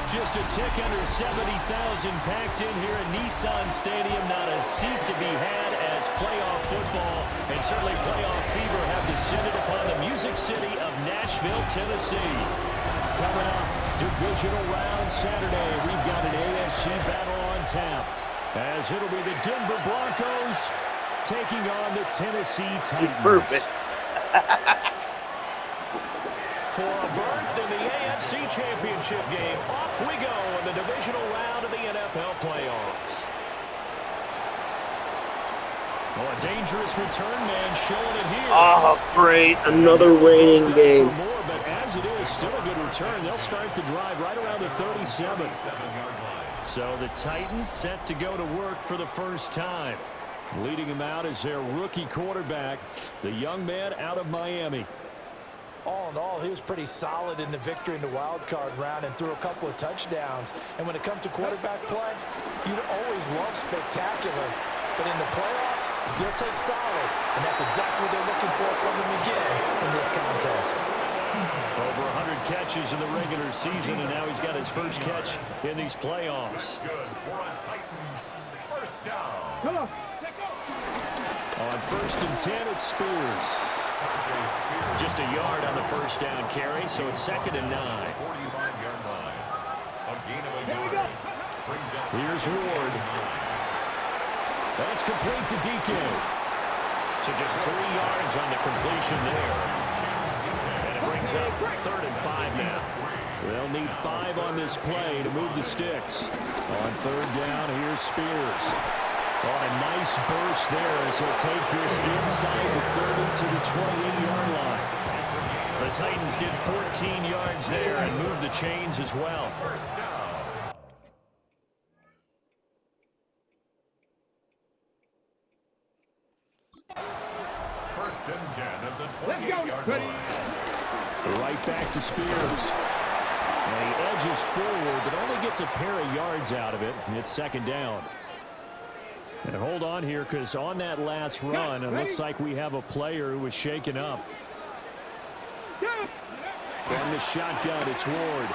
Just a tick under 70,000 packed in here at Nissan Stadium. Not a seat to be had as playoff football and certainly playoff fever have descended upon the Music City of Nashville, Tennessee. Coming up, Divisional round Saturday. We've got an AFC battle on tap as it'll be the Denver Broncos taking on the Tennessee Titans. Perfect. For a berth in the AFC Championship game, off we go in the divisional round of the NFL playoffs. Oh, a dangerous return man showing it here. Oh, great. Another raining game. More, but as it is, still a good return. They'll start the drive right around the 37. So the Titans set to go to work for the first time. Leading him out is their rookie quarterback, the young man out of Miami. All in all, he was pretty solid in the victory in the wild card round and threw a couple of touchdowns. And when it comes to quarterback play, you'd always love spectacular. But in the playoffs, you'll take solid. And that's exactly what they're looking for from him again in this contest. Over 100 catches in the regular season, and now he's got his first catch in these playoffs. On 1st and 10, it's Spears. Just a yard on the first down carry, so it's 2nd and 9. Here's Ward. That's complete to DK. So just 3 yards on the completion there. And it brings up 3rd and 5 now. They'll need 5 on this play to move the sticks. On 3rd down, here's Spears. Oh, a nice burst there as he'll take this inside the 30 to the 28-yard line. The Titans get 14 yards there and move the chains as well. First and 10 at the 28-yard line. Right back to Spears. And he edges forward, but only gets a pair of yards out of it. And it's 2nd down. And hold on here, because on that last run, it looks like we have a player who was shaken up. From the shotgun, it's Ward.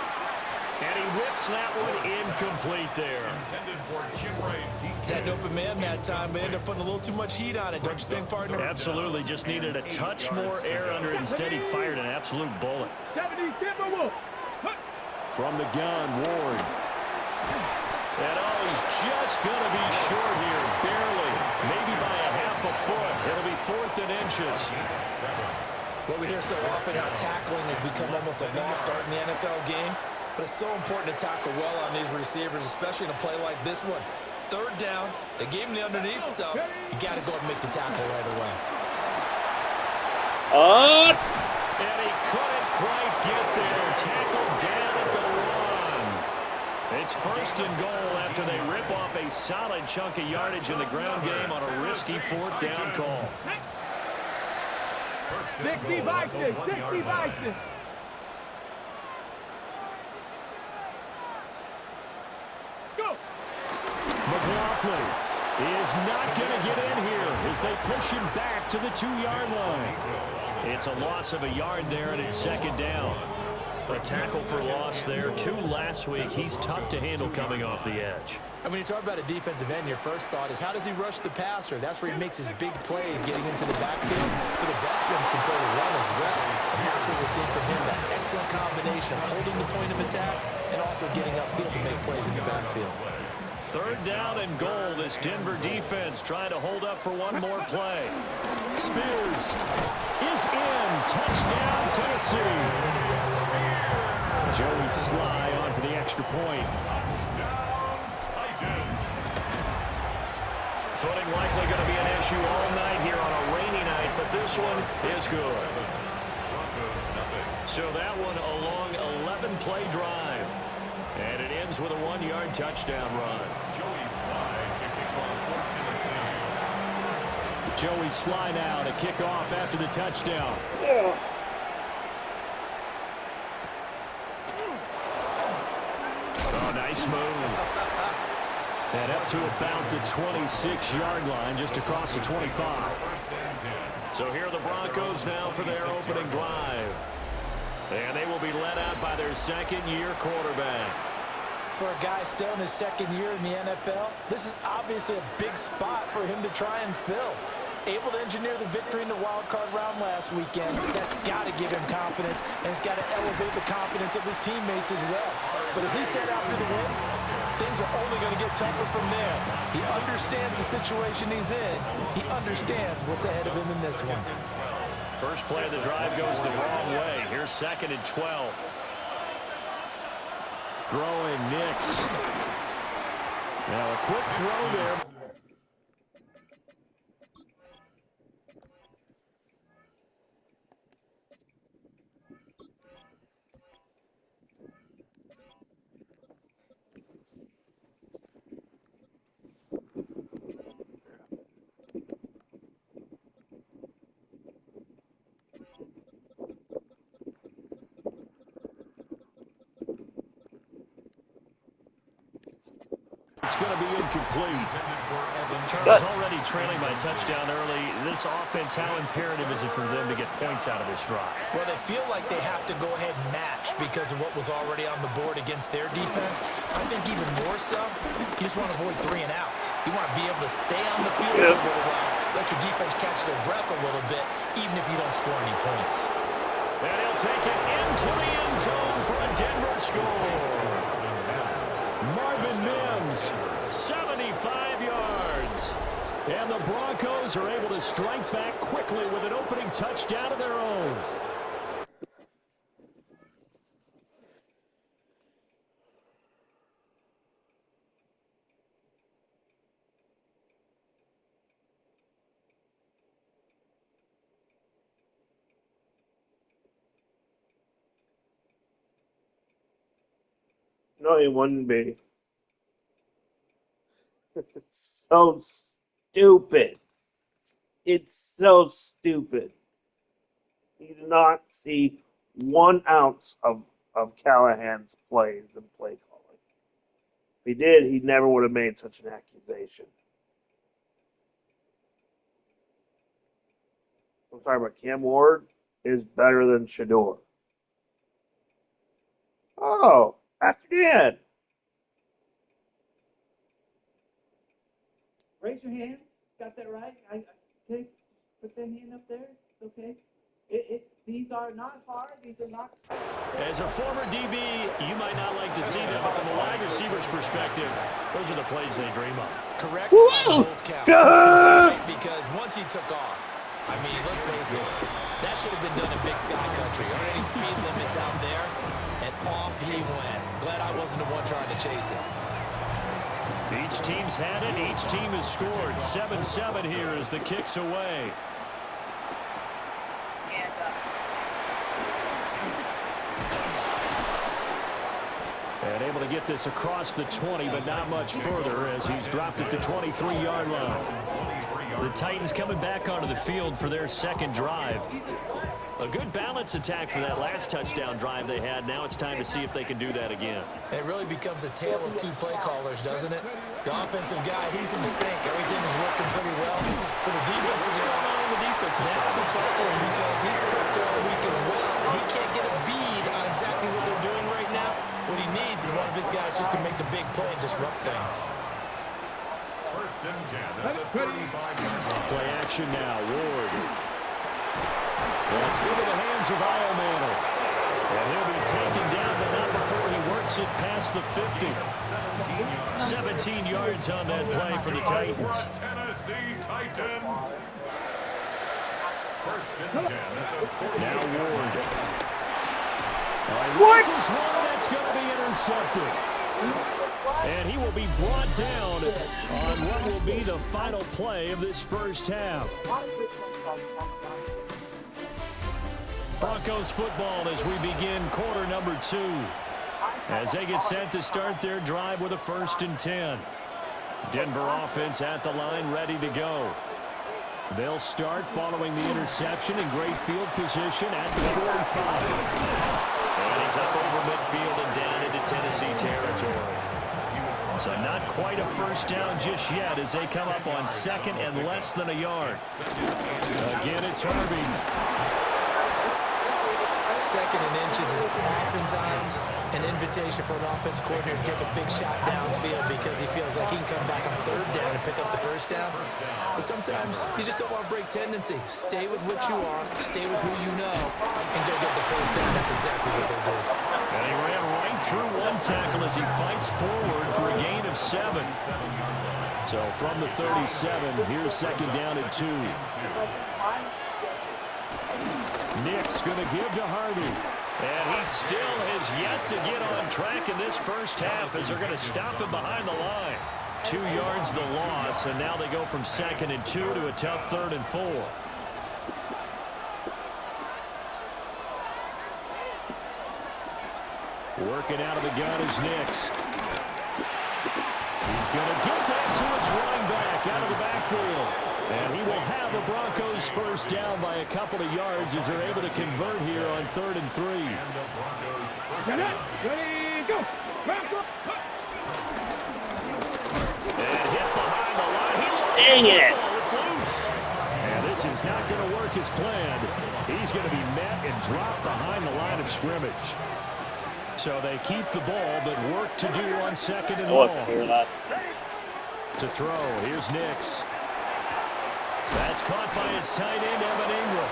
And he whips that one incomplete there. Had an open man that time, but ended up putting a little too much heat on it, don't you think, partner? Absolutely. Just needed a touch more air under it. Instead, he fired an absolute bullet. From the gun, Ward. And oh, he's just going to be short here, barely, maybe by a half a foot. It'll be 4th and inches. Well, we hear so often how tackling has become almost a lost art in the NFL game, but it's so important to tackle well on these receivers, especially in a play like this one. 3rd down, they gave him the underneath stuff. You got to go and make the tackle right away. And he couldn't quite get there. Tackled down at the 1. It's 1st and goal after they rip off a solid chunk of yardage in the ground game on a risky 4th down call. 60 Vikings, 60 Vikings. Let's go. McLaughlin is not going to get in here as they push him back to the 2-yard line. It's a loss of a yard there, and it's 2nd down. A tackle for loss there. 2 last week. He's tough to handle coming off the edge. And when you talk about a defensive end, your first thought is how does he rush the passer? That's where he makes his big plays getting into the backfield. But the best ones can play the run as well. And that's what we're seeing from him, that excellent combination of holding the point of attack and also getting upfield to make plays in the backfield. 3rd down and goal. This Denver defense trying to hold up for one more play. Spears is in. Touchdown, Tennessee. Joey Sly on for the extra point. Footing likely going to be an issue all night here on a rainy night, but this one is good. So that one a long 11-play drive. And it ends with a 1-yard touchdown run. Joey Sly now to kick off after the touchdown. Oh, nice move. And up to about the 26-yard line, just across the 25. So here are the Broncos now for their opening drive. And they will be led out by their 2nd-year quarterback. For a guy still in his second year in the NFL, this is obviously a big spot for him to try and fill. Able to engineer the victory in the wild card round last weekend. That's got to give him confidence, and it's got to elevate the confidence of his teammates as well. But as he said after the win, things are only going to get tougher from there. He understands the situation he's in. He understands what's ahead of him in this one. First play of the drive goes the wrong way. Here's 2nd and 12. Throwing Nix. Now a quick throw there. It's going to be incomplete. Charles already trailing by touchdown early. This offense, how imperative is it for them to get points out of this drive? Well, they feel like they have to go ahead and match because of what was already on the board against their defense. I think even more so, you just want to avoid 3 and outs. You want to be able to stay on the field for a little while, let your defense catch their breath a little bit, even if you don't score any points. And he'll take it into the end zone for a Denver score. Marvin Mims, 75 yards. And the Broncos are able to strike back quickly with an opening touchdown of their own. No, it wouldn't be. It's so stupid. It's so stupid. You do not see 1 ounce of Callahan's plays and play calling. If he did, he never would have made such an accusation. I'm talking about Cam Ward is better than Shador. Oh, that's good. Raise your hands. Got that right? Okay. Put that hand up there. Okay. These are not hard. These are not. As a former DB, you might not like to see them, but from a wide receiver's perspective, those are the plays they dream of. Correct on both counts. Right? Because once he took off, I mean, let's face it, that should have been done in Big Sky Country. Aren't any speed limits out there? And off he went. Glad I wasn't the one trying to chase it. Each team's had it. Each team has scored. 7-7 here as the kick's away. And able to get this across the 20, but not much further as he's dropped it to 23-yard line. The Titans coming back onto the field for their second drive. A good balance attack for that last touchdown drive they had. Now it's time to see if they can do that again. And it really becomes a tale of 2 play callers, doesn't it? The offensive guy, he's in sync. Everything is working pretty well. For the defensive side, that's a tough one because he's prepped all week as well. And he can't get a bead on exactly what they're doing right now. What he needs is one of his guys just to make a big play and disrupt things. 1st and 10 at the 35-yard line. Play action now. Ward. That's into the hands of Iomanner. And he'll be taken down, but not before he works it past the 50. 17 yards on that play for the Titans. Tennessee Titans. 1st and 10 at the 40. Now Ward. What? That's going to be intercepted. And he will be brought down on what will be the final play of this first half. Broncos football as we begin quarter number 2. As they get set to start their drive with a 1st and 10. Denver offense at the line ready to go. They'll start following the interception in great field position at the 45. And he's up over midfield and down into Tennessee territory. So not quite a first down just yet as they come up on 2nd and less than a yard. Again, it's Harvey. Second and inches is oftentimes an invitation for an offense coordinator to take a big shot downfield because he feels like he can come back on third down and pick up the first down. But sometimes you just don't want to break tendency. Stay with what you are, stay with who you know, and go get the first down. That's exactly what they did. And he ran right through one tackle as he fights forward for a gain of 7. So from the 37, here's second down and 2. Nick's going to give to Harvey. And he still has yet to get on track in this first half as they're going to stop him behind the line. 2 yards the loss, and now they go from second and 2 to a tough 3rd and 4. Working out of the gun is Nix. He's going to get that to his running back out of the backfield. And he will have the Broncos first down by a couple of yards as they're able to convert here on 3rd and 3. Ready, go. And hit behind the line. He lost Dang the it. football. It's loose. And this is not going to work as planned. He's going to be met and dropped behind the line of scrimmage. So they keep the ball, but work to do on second and long. To throw, here's Nix. That's caught by his tight end, Evan Ingram.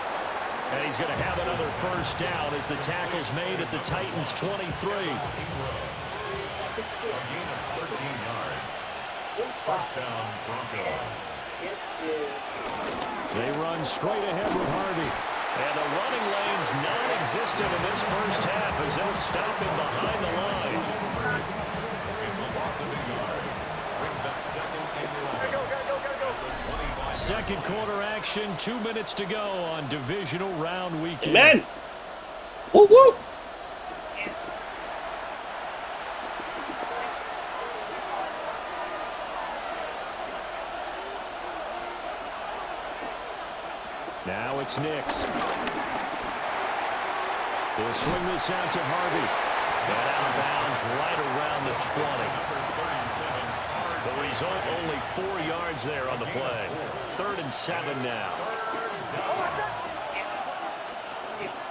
And he's going to have another first down as the tackle's made at the Titans' 23. First down, Broncos. They run straight ahead with Harvey. And the running lane's non-existent in this first half as they'll stop him behind the line. It's a loss of a yard. Brings up second and 11. Second quarter action, 2 minutes to go on Divisional Round Weekend. Amen. Woo woo. Now it's Nix. They'll swing this out to Harvey. And out of bounds right around the 20. The result, only 4 yards there on the play. 3rd and 7 now.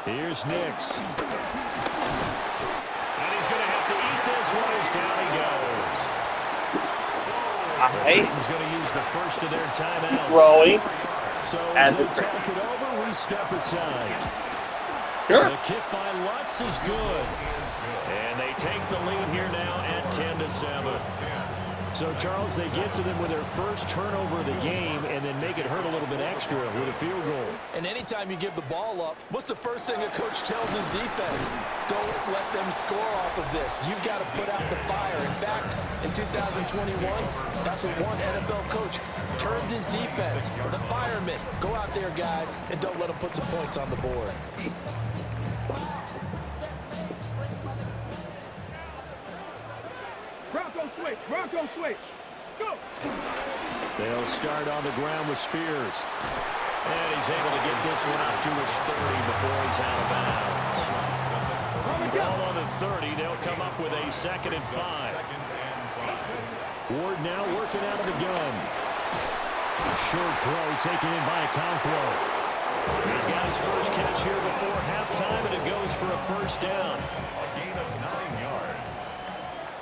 Here's Nix. And he's going to have to eat this one as down he goes. The Titans going to use the first of their timeouts. Throwing. So as they talk it over, we step aside. Sure. The kick by Lutz is good. And they take the lead here now at 10-7. So, Charles, they get to them with their first turnover of the game and then make it hurt a little bit extra with a field goal. And anytime you give the ball up, what's the first thing a coach tells his defense? Don't let them score off of this. You've got to put out the fire. In fact, in 2021, that's what one NFL coach termed his defense. The firemen. Go out there, guys, and don't let them put some points on the board. Bronco switch. Go. They'll start on the ground with Spears. And he's able to get this one out to his 30 before he's out of bounds. Ball on the 30. They'll come up with a 2nd and 5. Ward now working out of the gun. A short throw taken in by Okonkwo. He's got his first catch here before halftime, and it goes for a first down. A gain of 9 yards.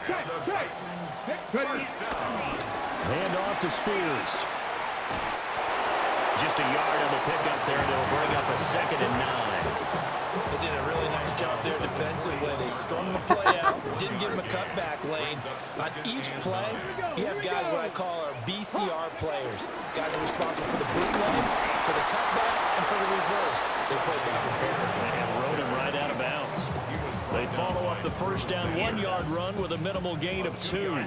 And the Titans first down. Hand off to Spears. Just a yard on the pickup there. They'll bring up a 2nd and 9. They did a really nice job there defensively. They strung the play out, didn't give him a cutback lane. On each play, you have guys what I call our BCR players. Guys are responsible for the bootleg, for the cutback, and for the reverse. They played that one perfectly. And rode him right out of bounds. They follow up the first down 1-yard run with a minimal gain of 2.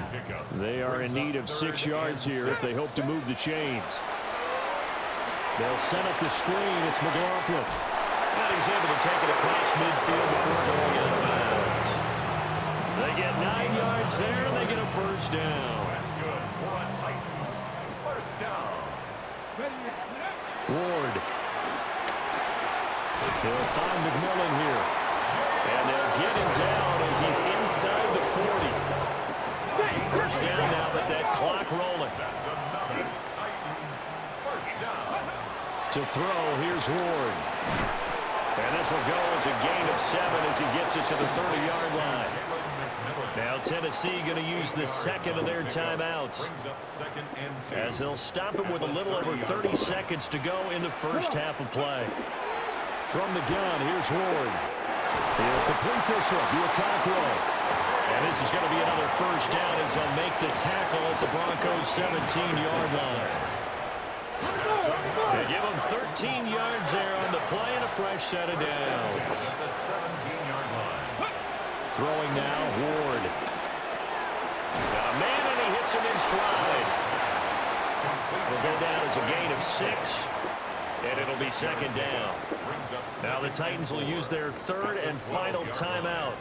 They are in need of 6 yards here if they hope to move the chains. They'll set up the screen. It's McLaughlin. And he's able to take it across midfield before going out of bounds. They get 9 yards there, and they get a first down. That's good for the Titans. First down. Ward. They'll find McMillan here. And they'll get him down as he's inside the 40. First down now, but that clock rolling. That's another Titans first down. To throw, here's Ward. And this will go as a gain of 7 as he gets it to the 30-yard line. Now Tennessee going to use the second of their timeouts, as they'll stop him with a little over 30 seconds to go in the first half of play. From the gun, here's Ward. He'll complete this one to Okonkwo. And this is going to be another first down as they'll make the tackle at the Broncos' 17-yard line. They give him 13 yards there on the play and a fresh set of downs. Throwing now, Ward. Got a man, and he hits him in stride. It'll go down as a gain of 6, and it'll be second down. Now the Titans will use their third and final timeout,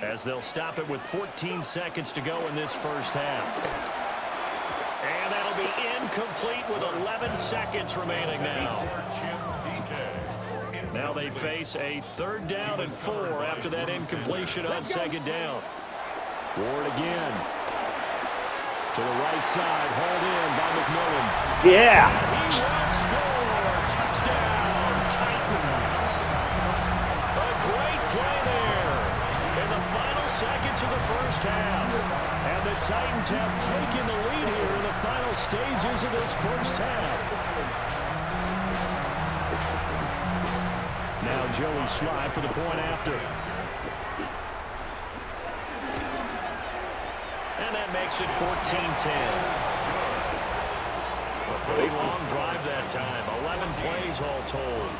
as they'll stop it with 14 seconds to go in this first half. And that'll be incomplete with 11 seconds remaining now. Now they face a 3rd down and 4 after that incompletion on second down. Ward again. To the right side, hauled in by McMillan. Yeah. And he will score. Touchdown, Titans. A great play there in the final seconds of the first half. And the Titans have taken the lead here in the final stages of this first half. Now Joey Sly for the point after. And that makes it 14-10. A pretty long drive that time. 11 plays all told.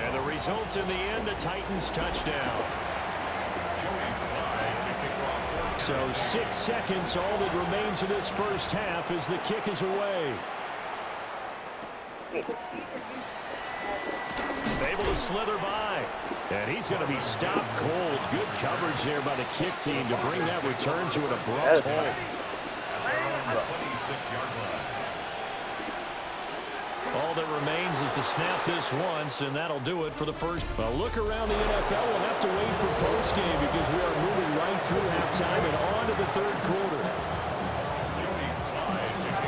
And the result in the end, a Titans touchdown. So 6 seconds, all that remains of this first half as the kick is away. Able to slither by. And he's going to be stopped cold. Good coverage there by the kick team to bring that return to an abrupt halt. All that remains is to snap this once, and that'll do it for the first. Well, look around the NFL. We'll have to wait for postgame because we are moving right through halftime and on to the third quarter.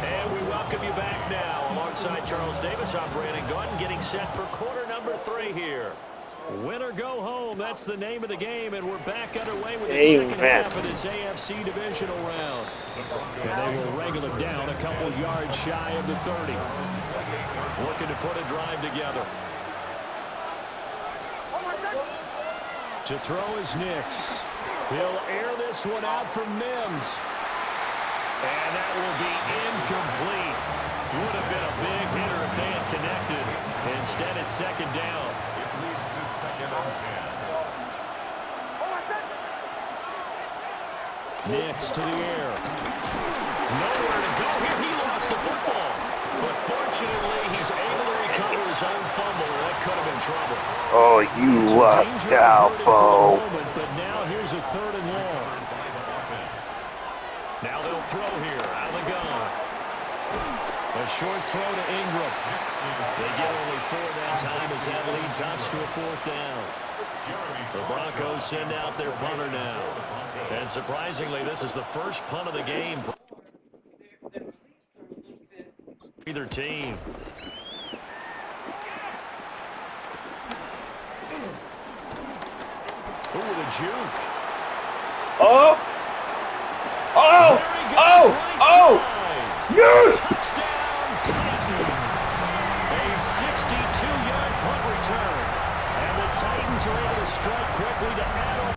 And we welcome you back now. Alongside Charles Davis, I'm Brandon Gordon, getting set for quarter number 3 here. Win or go home, that's the name of the game, and we're back underway with the second half of this AFC Divisional round. And they will wrangle him down a couple yards shy of the 30. Looking to put a drive together. To throw is Nix. He'll air this one out from Mims. And that will be incomplete. Would have been a big hitter if they had connected. Instead, it's second down. It leads to 2nd and 10. Nix to the air. Nowhere to go here. He lost the football. But fortunately, he's able to recover his own fumble. That could have been trouble. Oh, you lucked out, Bo. But now here's a 3rd and long. Now they'll throw here out of the gun. A short throw to Ingram. They get only 4 that time as that leads us to a 4th down. The Broncos send out their punter now. And surprisingly, this is the first punt of the game for either team. Ooh, the juke. Oh! Oh! Oh! Oh! Yes! Touchdown, Titans. A 62-yard punt return. And the Titans are able to strike quickly to add on.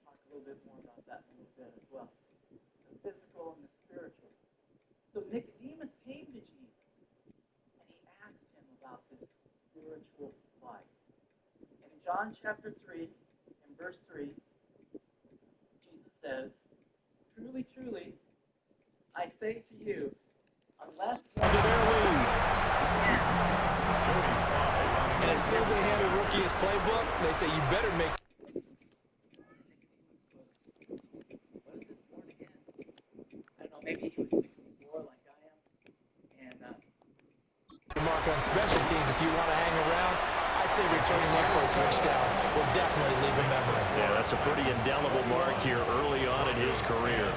Talk a little bit more about that in a little bit as well. The physical and the spiritual. So Nicodemus came to Jesus, and he asked him about this spiritual life. And in John chapter 3, in verse 3, Jesus says, "Truly, truly, I say to you, unless one Into their lead. And as soon as they hand a rookie his playbook, they say, you better make. What is this, born again? I don't know, maybe he was 64 like I am. And Mark on special teams if you want to hang around. I'd say returning one for a touchdown will definitely leave a memory. Yeah, that's a pretty indelible mark here early on in his career.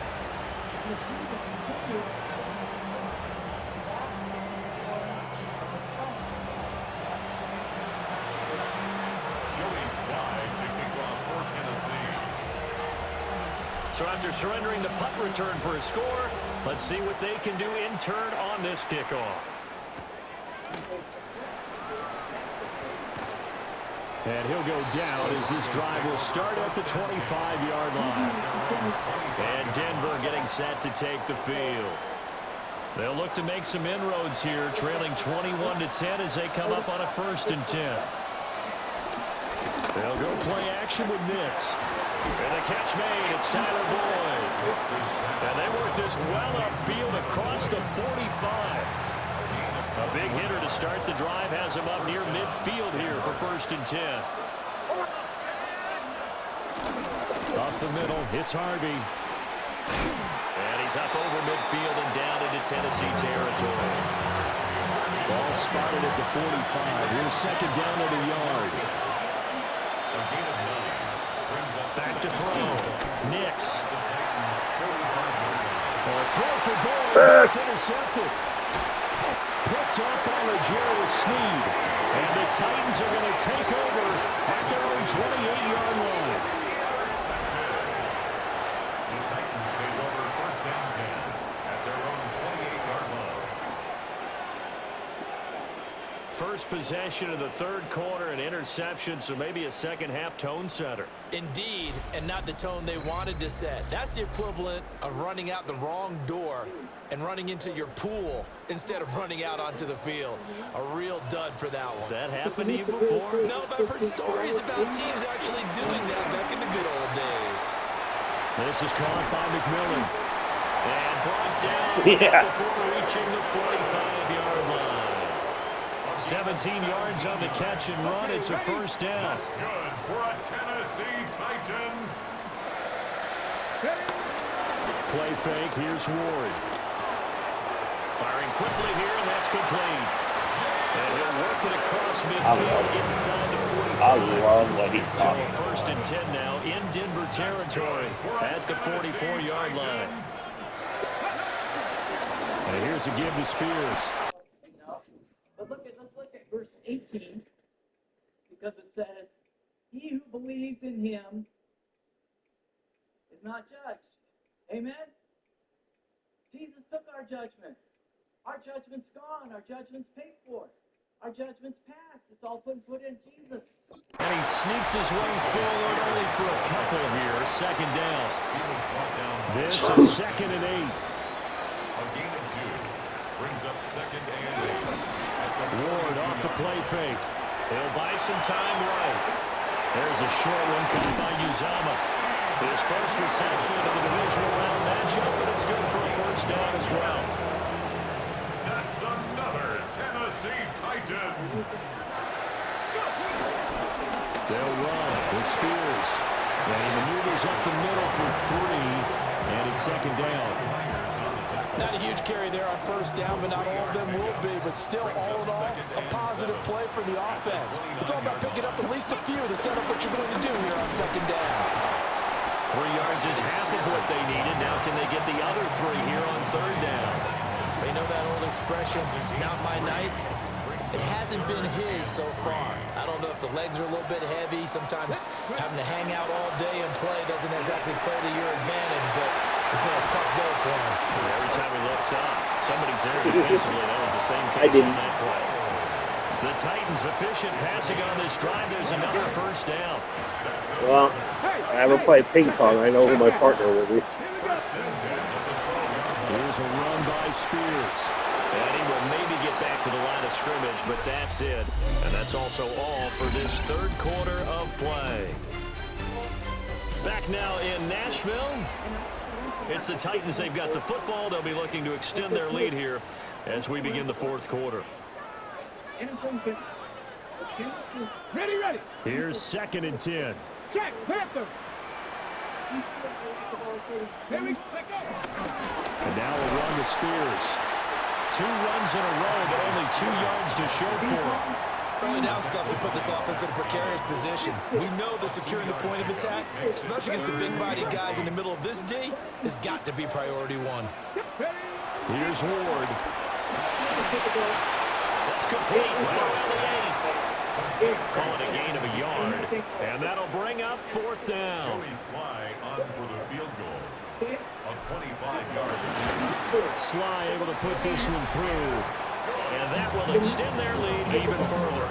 So after surrendering the punt return for a score, let's see what they can do in turn on this kickoff. And he'll go down as this drive will start at the 25-yard line. And Denver getting set to take the field. They'll look to make some inroads here, trailing 21-10 as they come up on a 1st and 10. They'll go play action with Nix. And the catch made. It's Tyler Boyd. And they work this well upfield across the 45. A big hitter to start the drive has him up near midfield here for 1st and 10. Up the middle, it's Harvey. And he's up over midfield and down into Tennessee territory. Ball spotted at the 45. Here's 2nd down at a yard. Back to throw. Nix. Throw for Boyd. It's intercepted. Picked up by L'Jarius Sneed. And the Titans are going to take over at their own 28-yard line. The Titans take over 1st and 10 at their own 28-yard line. First possession of the 3rd quarter, an interception, so maybe a second-half tone setter. Indeed, and not the tone they wanted to set. That's the equivalent of running out the wrong door and running into your pool instead of running out onto the field. A real dud for that one. Has that happened to you before? No, but I've heard stories about teams actually doing that back in the good old days. This is caught by McMillan. And brought down before reaching the 45-yard line. 17 yards on the catch and run. It's a 1st down. That's good for a Tennessee Titan. Play fake. Here's Ward. Firing quickly here, and that's complete. And he'll work it across midfield inside the 45. I love what he's So talking a 1st and 10 now in Denver territory at the 44-yard line. And here's a give to Spears. But let's look at verse 18, because it says, "He who believes in him is not judged." Amen? Jesus took our judgment. Our judgment's gone. Our judgment's paid for. Our judgment's passed. It's all put in Jesus. And he sneaks his way forward only for a couple here. 2nd down. This is 2nd and 8. A gain of 2 brings up 2nd and 8. Ward off the play fake. He'll buy some time right. There's a short one caught by Uzama. His first reception of the divisional round matchup, but it's good for a 1st down as well. That's another Tennessee Titan. They'll run with Spears. And he maneuvers up the middle for 3, and it's 2nd down. Not a huge carry there on 1st down, but not all of them will be. But still, all in all, a positive play for the offense. It's all about picking up at least a few to set up what you're going to do here on 2nd down. 3 yards is half of what they needed. Now can they get the other 3 here on 3rd down? They know that old expression, it's not my night. It hasn't been his so far. I don't know if the legs are a little bit heavy. Sometimes having to hang out all day and play doesn't exactly play to your advantage, but it's been a tough go for him. Every time he looks up, somebody's there defensively. That was the same case on that play. The Titans efficient passing on this drive. There's another 1st down. Well, I haven't played ping pong. I know who my partner will be. Here's a run by Spears. And he will maybe get back to the line of scrimmage, but that's it. And that's also all for this 3rd quarter of play. Back now in Nashville. It's the Titans. They've got the football. They'll be looking to extend their lead here as we begin the 4th quarter. Ready. Here's 2nd and 10. Check. Panther. Here we go. And now we'll run to Spears. 2 runs in a row, but only 2 yards to show for him. Early down stuff to put this offense in a precarious position. We know that securing the point of attack, especially against the big-bodied guys in the middle of this D, has got to be priority 1. Here's Ward. That's complete. Right around the 8. Calling a gain of a yard. And that'll bring up 4th down. Joey Sly on for the field goal. A 25-yard. Sly able to put this one through. And that will extend their lead even further.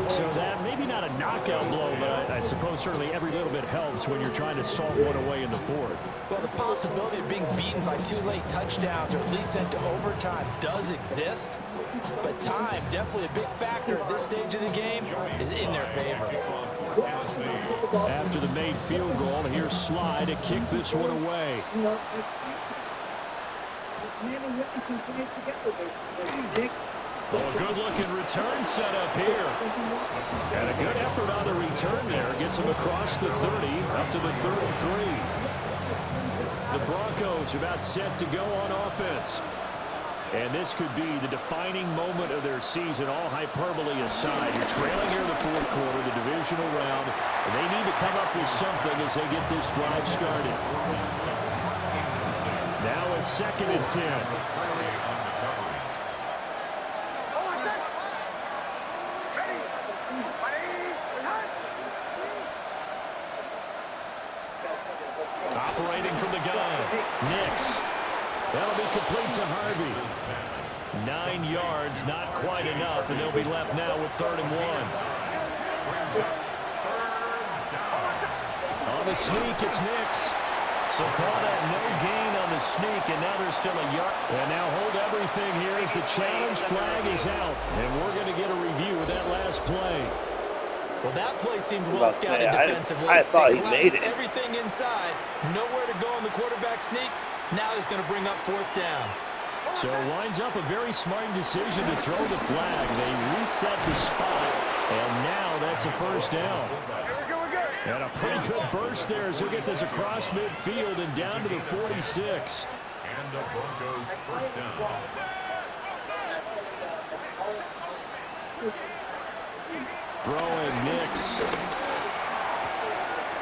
So that, maybe not a knockout blow, but I suppose certainly every little bit helps when you're trying to salt one away in the 4th. Well, the possibility of being beaten by 2 late touchdowns or at least sent to overtime does exist. But time, definitely a big factor at this stage of the game, is in their favor. After the made field goal, here's Sly to kick this one away. Oh, a good-looking return set up here. And a good effort on the return there. Gets him across the 30, up to the 33. The Broncos about set to go on offense. And this could be the defining moment of their season, all hyperbole aside. You're trailing here in the 4th quarter, the divisional round, and they need to come up with something as they get this drive started. Now a 2nd and 10. Operating from the gun, Nix. That'll be complete to Harvey. 9 yards, not quite enough, and they'll be left now with 3rd and 1. On the sneak, it's Nix. So call that no gain on the sneak, and now there's still a yard. And now hold everything here as the challenge flag is out, and we're going to get a review of that last play. Well, that play seemed well scouted defensively. I thought he made it. Everything inside, nowhere to go on the quarterback sneak. Now he's going to bring up 4th down. So winds up a very smart decision to throw the flag. They reset the spot, and now that's a 1st down. And a pretty good burst there as he'll get this across midfield and down to the 46. And the Broncos 1st down. Throwing Nix.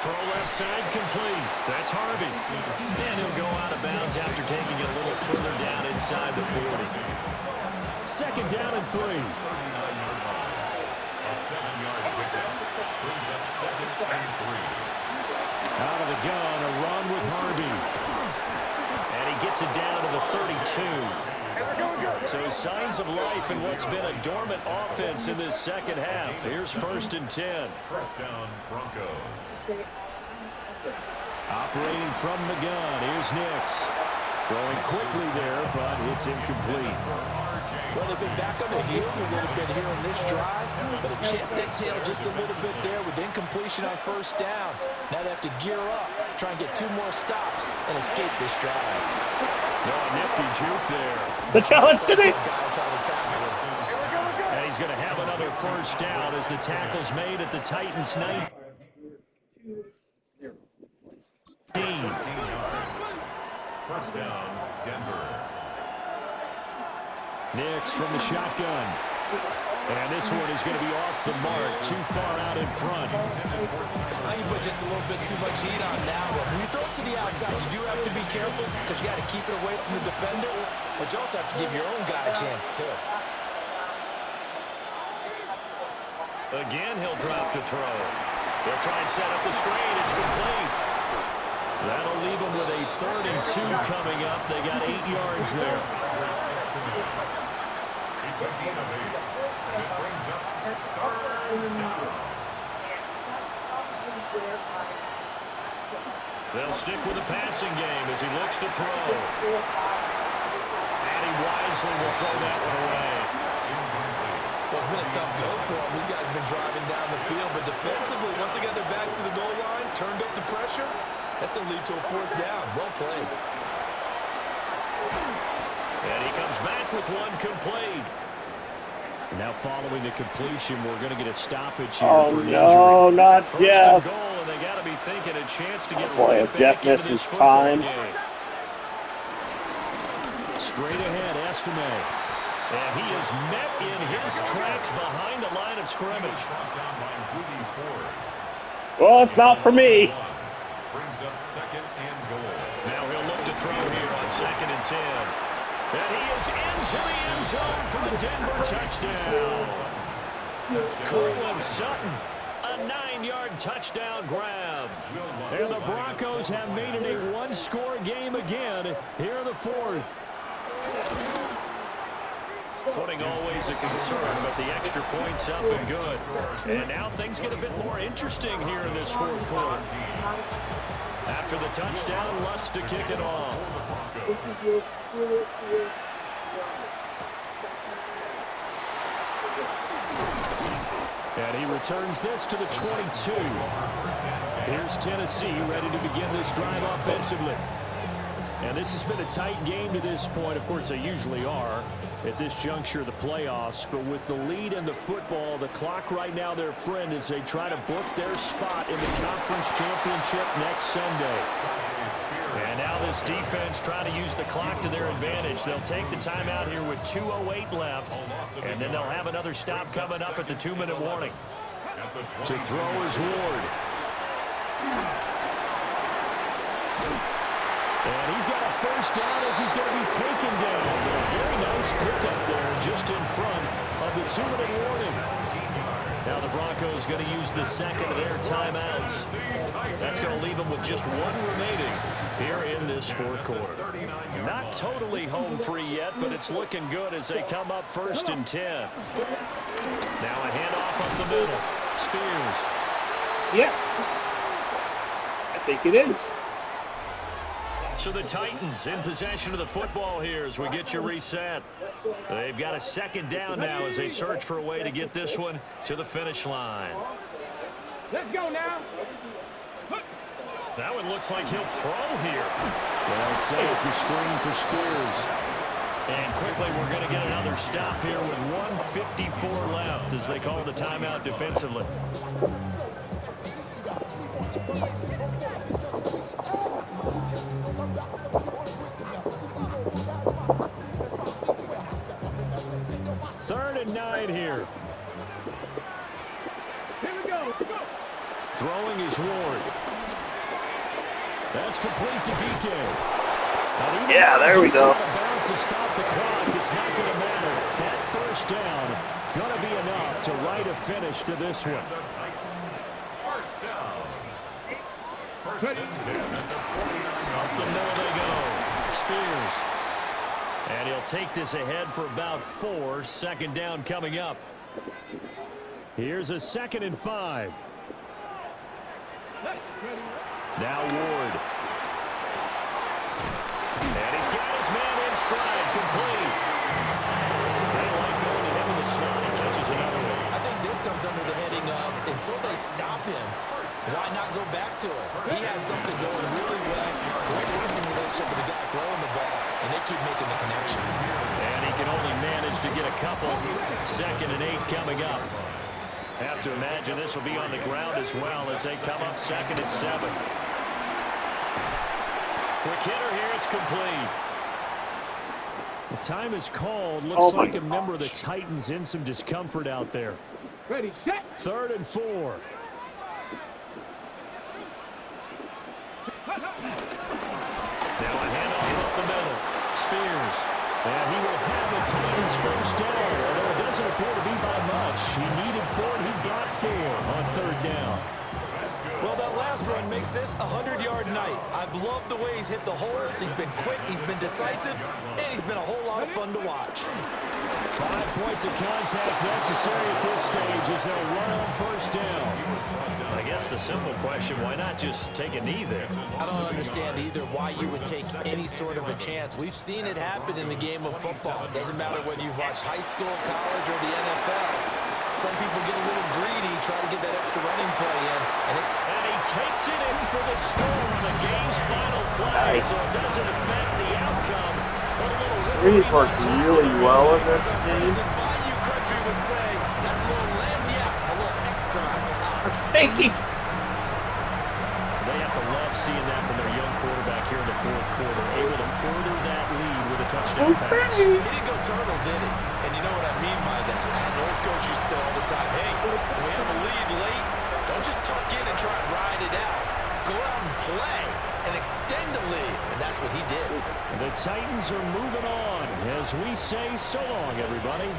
Throw left side complete. That's Harvey. And he'll go out of bounds after taking it a little further down inside the 40. 2nd down and 3. A 7-yard pickup brings up 2nd and 3. Out of the gun, a run with Harvey. And he gets it down to the 32. So signs of life in what's been a dormant offense in this 2nd half. Here's 1st and 10. 1st down, Broncos. Operating from the gun, here's Nix. Throwing quickly there, but it's incomplete. Well, they've been back on their heels a little bit here on this drive, but a chance to exhale just a little bit there with incompletion on 1st down. Now they have to gear up, try and get 2 more stops, and escape this drive. Oh, nifty juke there. The challenge today. And he's going to have another 1st down as the tackle's made at the Titans' 19. 1st down, Denver. Nix from the shotgun. And this one is going to be off the mark, too far out in front. I think you put just a little bit too much heat on that one. When you throw it to the outside, you do have to be careful because you got to keep it away from the defender, but you also have to give your own guy a chance too. Again, he'll drop to throw. They'll try and set up the screen. It's complete. That'll leave them with a 3rd and 2 coming up. They got 8 yards there. It's a gain of 8. And it brings up 3rd down. They'll stick with the passing game as he looks to throw. And he wisely will throw that one away. Well, it's been a tough go for them. These guys have been driving down the field, but defensively, once they got their backs to the goal line, turned up the pressure, that's going to lead to a 4th down. Well played. And he comes back with one complete. Now following the completion, we're going to get a stoppage here for an injury. Oh, no, not First Jeff. and goal, and they got to be thinking a chance to get Boy, right if Jeff back into misses this football time. game. Straight ahead, Estime. And he is met in his tracks behind the line of scrimmage. Well, it's not for me. Brings up 2nd and goal. Now he'll look to throw here on 2nd and 10. And he is into the end zone for the Denver touchdown. Cortland Sutton, a 9-yard touchdown grab. And the Broncos have made it a one-score game again here in the fourth. Footing always a concern, but the extra point's up and good. And now things get a bit more interesting here in this fourth quarter. After the touchdown, Lutz to kick it off. And he returns this to the 22. Here's Tennessee ready to begin this drive offensively. And this has been a tight game to this point. Of course, they usually are at this juncture of the playoffs. But with the lead in the football, the clock right now their friend as they try to book their spot in the conference championship next Sunday. And now this defense trying to use the clock to their advantage. They'll take the timeout here with 2:08 left. And then they'll have another stop coming up at the 2-minute warning. To throw is Ward. And he's got a first down as he's going to be taken down. But a very nice pickup there just in front of the 2-minute warning. Now the Broncos going to use the second of their timeouts. That's going to leave them with just one remaining here in this fourth quarter. Not totally home free yet, but it's looking good as they come up 1st and 10. Now a handoff up the middle. Spears. Yes. I think it is. So the Titans in possession of the football here as we get you reset. They've got a second down now as they search for a way to get this one to the finish line. Let's go now. That one looks like he'll throw here. Well, set up the screen for Spears. And quickly we're going to get another stop here with 1:54 left as they call the timeout defensively. Third and 9 here. Here we go. Throwing is Ward. That's complete to DK. Yeah, there we go. Bounce to stop the clock. It's not going to matter. That first down going to be enough to write a finish to this one. First down. First and 10 at the 49. Up the middle they go. Spears. And he'll take this ahead for about 4. Second down coming up. Here's a 2nd and 5. Now Ward. And he's got his man in stride, complete. They like going to him in the slot. He catches another one. I think this comes under the heading of until they stop him, why not go back to it? He has something going really well. Great working relationship with the guy throwing the ball, and they keep making the connection. And he can only manage to get a couple. 2nd and 8 coming up. Have to imagine this will be on the ground as well as they come up 2nd and 7. Quick hitter here, it's complete. The time is called. Looks like a member of the Titans in some discomfort out there. Ready, set. 3rd and 4. Now a handoff up the middle. Spears. And he will have the Titans first down, although it doesn't appear to be by much. He needed 4, and he got 4 on 3rd down. Well, that last run makes this a 100-yard night. I've loved the way he's hit the holes. He's been quick, he's been decisive, and he's been a whole lot of fun to watch. 5 points of contact necessary at this stage as they'll run on 1st down. I guess the simple question, why not just take a knee there? I don't understand either why you would take any sort of a chance. We've seen it happen in the game of football. It doesn't matter whether you've watched high school, college, or the NFL. Some people get a little greedy, try to get that extra running play in. And he takes it in for the score on the game's final play, so it doesn't affect the outcome. He's worked really well in this game. Bayou country would say, that's a little a little extra on top. Stinky. They have to love seeing that from their young quarterback here in the fourth quarter, able to further that lead with a touchdown pass. He didn't go turtle, did he? And you know what I mean by that. I had an old coach used to say all the time, hey, when we have a lead late, don't just tuck in and try and ride it out. Go out and play and extend the lead. And that's what he did. The Titans are moving on as we say so long, everybody.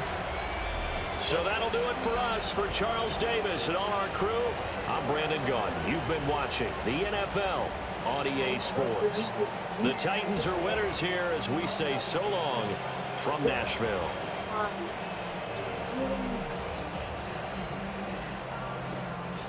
So that'll do it for us. For Charles Davis and all our crew, I'm Brandon Gaudin. You've been watching the NFL on EA Sports. The Titans are winners here as we say so long from Nashville.